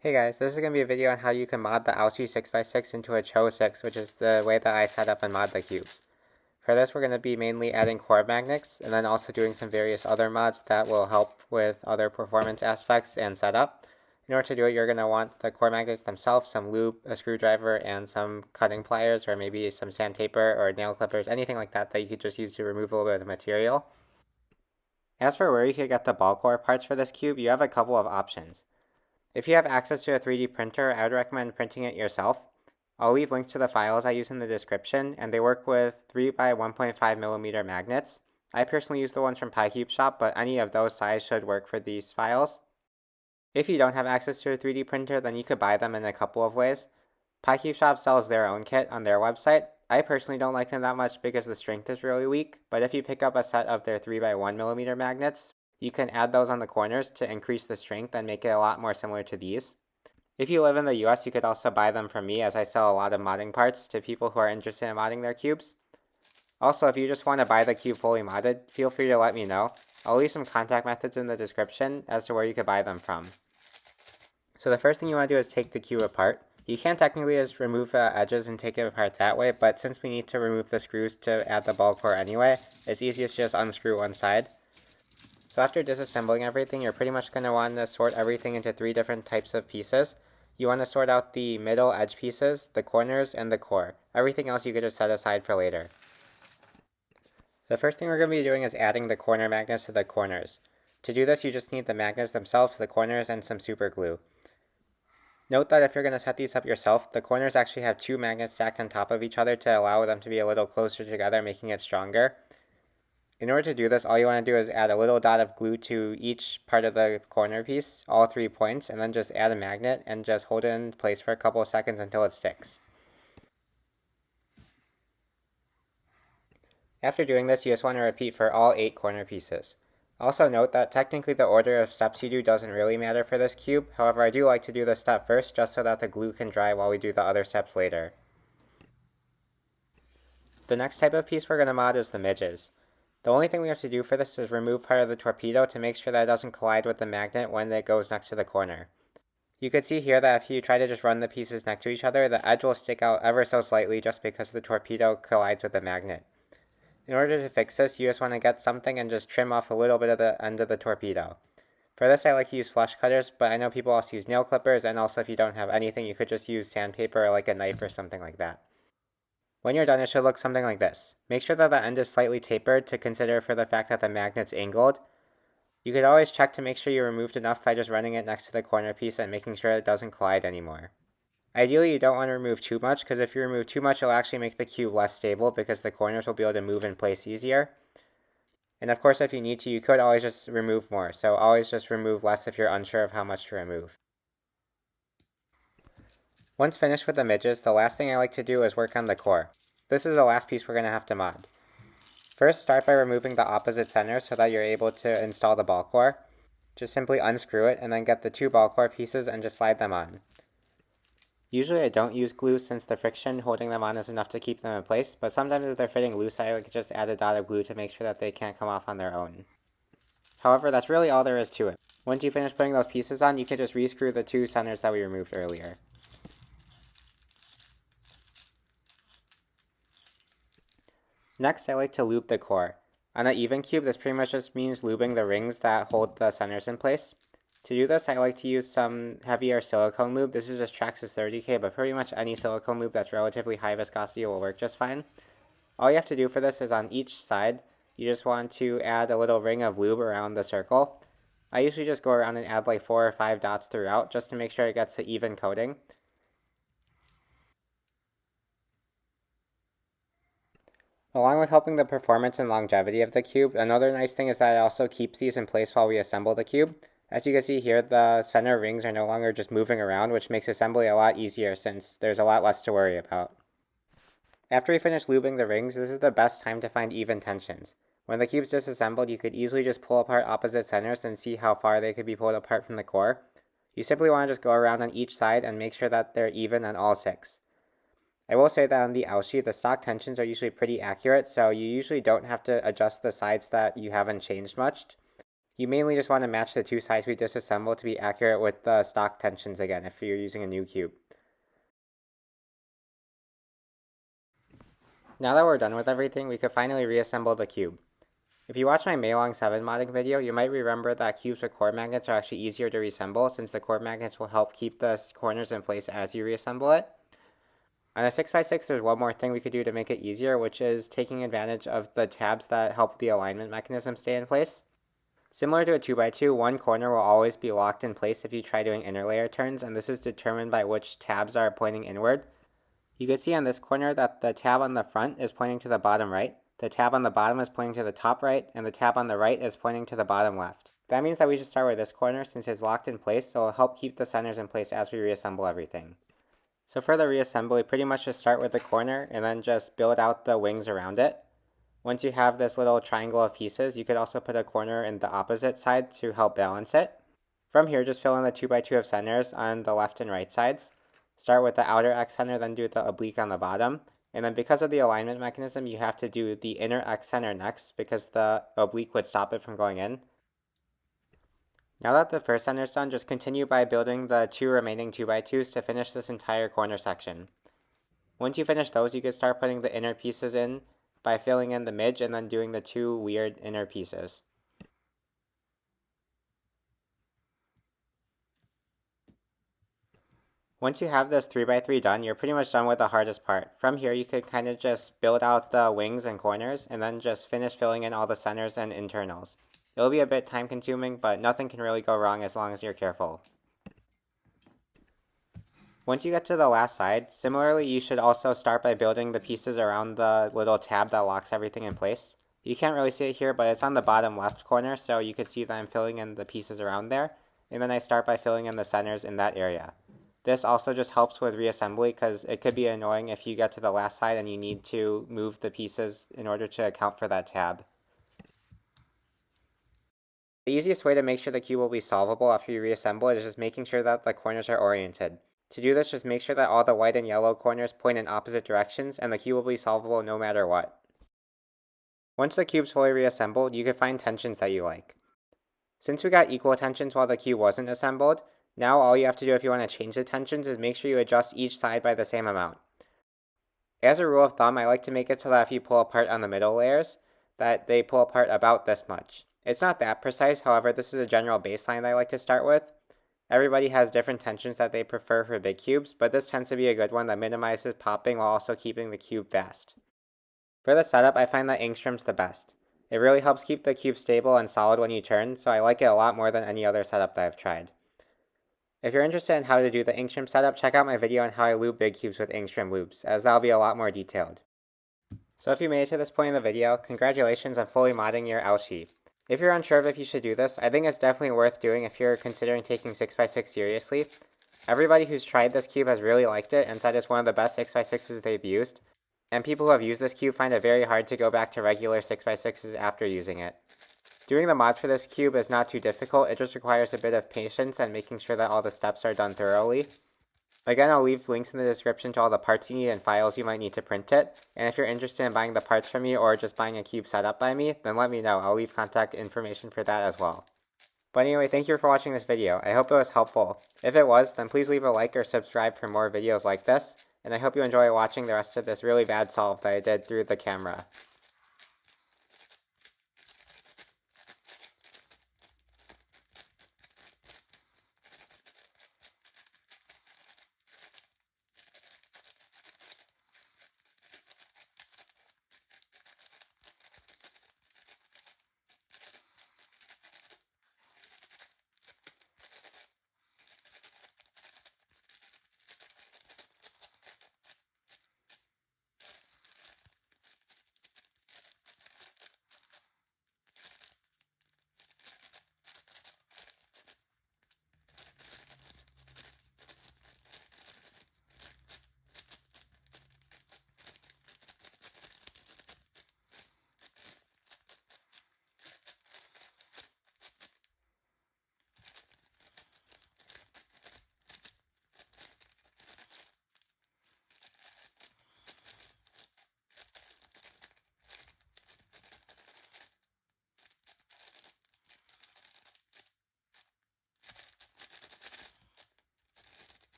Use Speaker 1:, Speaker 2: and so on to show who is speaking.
Speaker 1: Hey guys, this is going to be a video on how you can mod the AoShi 6x6 into a Cho6, which is the way that I set up and mod the cubes. For this, we're going to be mainly adding core magnets, and then also doing some various other mods that will help with other performance aspects and setup. In order to do it, you're going to want the core magnets themselves, some lube, a screwdriver, and some cutting pliers, or maybe some sandpaper or nail clippers, anything like that that you could just use to remove a little bit of material. As for where you could get the ball core parts for this cube, you have a couple of options. If you have access to a 3D printer, I would recommend printing it yourself. I'll leave links to the files I use in the description, and they work with 3 by 1.5 millimeter magnets. I personally use the ones from PyCube Shop, but any of those size should work for these files. If you don't have access to a 3D printer, then you could buy them in a couple of ways. PyCube Shop sells their own kit on their website. I personally don't like them that much because the strength is really weak, but if you pick up a set of their 3 by 1 millimeter magnets, you can add those on the corners to increase the strength and make it a lot more similar to these. If you live in the US, you could also buy them from me, as I sell a lot of modding parts to people who are interested in modding their cubes. Also, if you just want to buy the cube fully modded, feel free to let me know. I'll leave some contact methods in the description as to where you could buy them from. So the first thing you want to do is take the cube apart. You can technically just remove the edges and take it apart that way, but since we need to remove the screws to add the ball core anyway, it's easiest to just unscrew one side. So after disassembling everything, you're pretty much going to want to sort everything into 3 different types of pieces. You want to sort out the middle edge pieces, the corners, and the core. Everything else you could just set aside for later. The first thing we're going to be doing is adding the corner magnets to the corners. To do this, you just need the magnets themselves, the corners, and some super glue. Note that if you're going to set these up yourself, the corners actually have 2 magnets stacked on top of each other to allow them to be a little closer together, making it stronger. In order to do this, all you want to do is add a little dot of glue to each part of the corner piece, all 3 points, and then just add a magnet and just hold it in place for a couple of seconds until it sticks. After doing this, you just want to repeat for all 8 corner pieces. Also note that technically the order of steps you do doesn't really matter for this cube, however I do like to do this step first just so that the glue can dry while we do the other steps later. The next type of piece we're going to mod is the midges. The only thing we have to do for this is remove part of the torpedo to make sure that it doesn't collide with the magnet when it goes next to the corner. You can see here that if you try to just run the pieces next to each other, the edge will stick out ever so slightly just because the torpedo collides with the magnet. In order to fix this, you just want to get something and just trim off a little bit of the end of the torpedo. For this, I like to use flush cutters, but I know people also use nail clippers, and also if you don't have anything, you could just use sandpaper or like a knife or something like that. When you're done, it should look something like this. Make sure that the end is slightly tapered to consider for the fact that the magnet's angled. You could always check to make sure you removed enough by just running it next to the corner piece and making sure it doesn't collide anymore. Ideally, you don't want to remove too much, because if you remove too much, it'll actually make the cube less stable because the corners will be able to move in place easier. And of course, if you need to, you could always just remove more, so always just remove less if you're unsure of how much to remove. Once finished with the midges, the last thing I like to do is work on the core. This is the last piece we're going to have to mod. First, start by removing the opposite center so that you're able to install the ball core. Just simply unscrew it and then get the 2 ball core pieces and just slide them on. Usually I don't use glue since the friction holding them on is enough to keep them in place, but sometimes if they're fitting loose, I like to just add a dot of glue to make sure that they can't come off on their own. However, that's really all there is to it. Once you finish putting those pieces on, you can just re-screw the 2 centers that we removed earlier. Next, I like to lube the core. On an even cube, this pretty much just means lubing the rings that hold the centers in place. To do this, I like to use some heavier silicone lube. This is just Cho6 30K, but pretty much any silicone lube that's relatively high viscosity will work just fine. All you have to do for this is on each side, you just want to add a little ring of lube around the circle. I usually just go around and add like 4 or 5 dots throughout just to make sure it gets an even coating. Along with helping the performance and longevity of the cube, another nice thing is that it also keeps these in place while we assemble the cube. As you can see here, the center rings are no longer just moving around, which makes assembly a lot easier since there's a lot less to worry about. After we finish lubing the rings, this is the best time to find even tensions. When the cube's disassembled, you could easily just pull apart opposite centers and see how far they could be pulled apart from the core. You simply want to just go around on each side and make sure that they're even on all 6. I will say that on the AoShi, the stock tensions are usually pretty accurate, so you usually don't have to adjust the sides that you haven't changed much. You mainly just want to match the two sides we disassembled to be accurate with the stock tensions again if you're using a new cube. Now that we're done with everything, we could finally reassemble the cube. If you watch my Meilong 7 modding video, you might remember that cubes with core magnets are actually easier to reassemble since the core magnets will help keep the corners in place as you reassemble it. On a 6x6, there's one more thing we could do to make it easier, which is taking advantage of the tabs that help the alignment mechanism stay in place. Similar to a 2x2, one corner will always be locked in place if you try doing inner layer turns, and this is determined by which tabs are pointing inward. You can see on this corner that the tab on the front is pointing to the bottom right, the tab on the bottom is pointing to the top right, and the tab on the right is pointing to the bottom left. That means that we should start with this corner since it's locked in place, so it'll help keep the centers in place as we reassemble everything. So for the reassembly, pretty much just start with the corner and then just build out the wings around it. Once you have this little triangle of pieces, you could also put a corner in the opposite side to help balance it. From here, just fill in the 2x2 of centers on the left and right sides. Start with the outer X center, then do the oblique on the bottom. And then because of the alignment mechanism, you have to do the inner X center next because the oblique would stop it from going in. Now that the first center is done, just continue by building the two remaining 2x2s to finish this entire corner section. Once you finish those, you can start putting the inner pieces in by filling in the midge and then doing the two weird inner pieces. Once you have this 3x3 done, you're pretty much done with the hardest part. From here, you could kind of just build out the wings and corners and then just finish filling in all the centers and internals. It'll be a bit time consuming, but nothing can really go wrong as long as you're careful. Once you get to the last side, similarly, you should also start by building the pieces around the little tab that locks everything in place. You can't really see it here, but it's on the bottom left corner, so you can see that I'm filling in the pieces around there. And then I start by filling in the centers in that area. This also just helps with reassembly because it could be annoying if you get to the last side and you need to move the pieces in order to account for that tab. The easiest way to make sure the cube will be solvable after you reassemble it is just making sure that the corners are oriented. To do this, just make sure that all the white and yellow corners point in opposite directions and the cube will be solvable no matter what. Once the cube's fully reassembled, you can find tensions that you like. Since we got equal tensions while the cube wasn't assembled, now all you have to do if you want to change the tensions is make sure you adjust each side by the same amount. As a rule of thumb, I like to make it so that if you pull apart on the middle layers, that they pull apart about this much. It's not that precise, however, this is a general baseline that I like to start with. Everybody has different tensions that they prefer for big cubes, but this tends to be a good one that minimizes popping while also keeping the cube fast. For the setup, I find that angstrom's the best. It really helps keep the cube stable and solid when you turn, so I like it a lot more than any other setup that I've tried. If you're interested in how to do the angstrom setup, check out my video on how I lube big cubes with angstrom loops, as that'll be a lot more detailed. So if you made it to this point in the video, congratulations on fully modding your AoShi. If you're unsure of if you should do this, I think it's definitely worth doing if you're considering taking 6x6 seriously. Everybody who's tried this cube has really liked it and said it's one of the best 6x6s they've used, and people who have used this cube find it very hard to go back to regular 6x6s after using it. Doing the mod for this cube is not too difficult, it just requires a bit of patience and making sure that all the steps are done thoroughly. Again, I'll leave links in the description to all the parts you need and files you might need to print it, and if you're interested in buying the parts from me or just buying a cube set up by me, then let me know, I'll leave contact information for that as well. But anyway, thank you for watching this video, I hope it was helpful. If it was, then please leave a like or subscribe for more videos like this, and I hope you enjoy watching the rest of this really bad solve that I did through the camera.